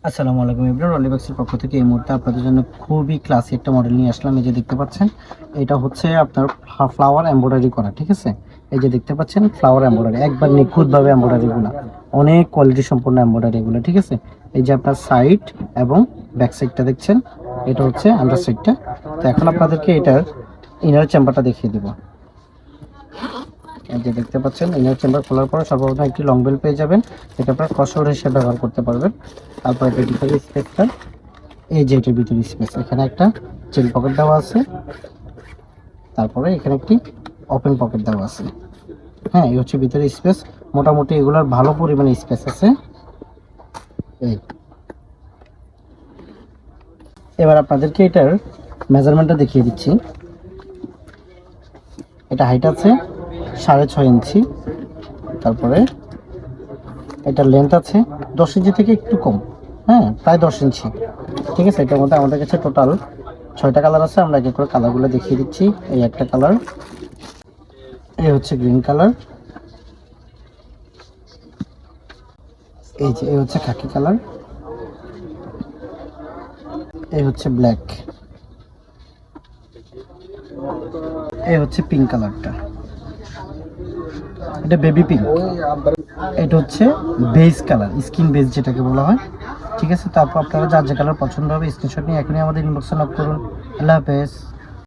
আসসালামু আলাইকুম এভরিওয়ান, রলিবাক্সের পক্ষ থেকে এই মুহূর্তে আপনাদের জন্য খুবই ক্লাসি একটা মডেল নিয়ে আসলাম। এই যে দেখতে পাচ্ছেন, এটা হচ্ছে আপনার ফ্লাওয়ার এমব্রয়ডারি করা, ঠিক আছে। এই যে দেখতে পাচ্ছেন ফ্লাওয়ার এমব্রয়ডারি, একবার নিখুঁতভাবে এমব্রয়ডারিগুলো, অনেক কোয়ালিটি সম্পন্ন এমব্রয়ডারিগুলো, ঠিক আছে। এই যে আপনার সাইড এবং ব্যাক সাইডটা দেখছেন, এটা হচ্ছে আন্ডার সাইডটা। তো এখন আপনাদেরকে এটার ইনার চেম্বারটা দেখিয়ে দেবো। এই যে দেখতে পাচ্ছেন, ইনার চেম্বার খোলার পরে সর্বপ্রথম একটি লং বেল পেয়ে যাবেন, এটা আপনার ক্রসওভার হিসেবে ব্যবহার করতে পারবেন। তারপরে ভিতরে স্পেসটা, এই যে এটার ভিতরে স্পেস, এখানে একটা চেন পকেট দেওয়া আছে, তারপরে এখানে একটি ওপেন পকেট দেওয়া আছে। হ্যাঁ, এই হচ্ছে ভিতরে স্পেস। মোটামুটি এগুলোর ভালো পরিমাণে স্পেস আছে। এই এবার আপনাদেরকে এটার মেজারমেন্টটা দেখিয়ে দিচ্ছি। এটা হাইট আছে 6.5 ইঞ্চি, তারপরে এটা লেন্থ আছে 10 ইঞ্চি থেকে একটু কম, হ্যাঁ প্রায় 10 ইঞ্চি, ঠিক আছে। এটার মধ্যে আমাদের কাছে টোটাল 6টা কালার আছে। আমরা এক এক করে কালারগুলো দেখিয়ে দিচ্ছি। এই একটা কালার, এই হচ্ছে গ্রিন কালার, এই হচ্ছে খাকি কালার, এই হচ্ছে ব্ল্যাক, এই হচ্ছে পিঙ্ক কালারটা, এটা বেবি পিঙ্ক, এটা হচ্ছে বেজ কালার, স্কিন বেজ যেটাকে বলা হয়, ঠিক আছে। তারপর আপনারা যার যে কালার পছন্দ হবে স্ক্রিনশট নিয়ে এখনই আমাদের ইনবক্সে নক করুন। আল্লাহ হাফেজ।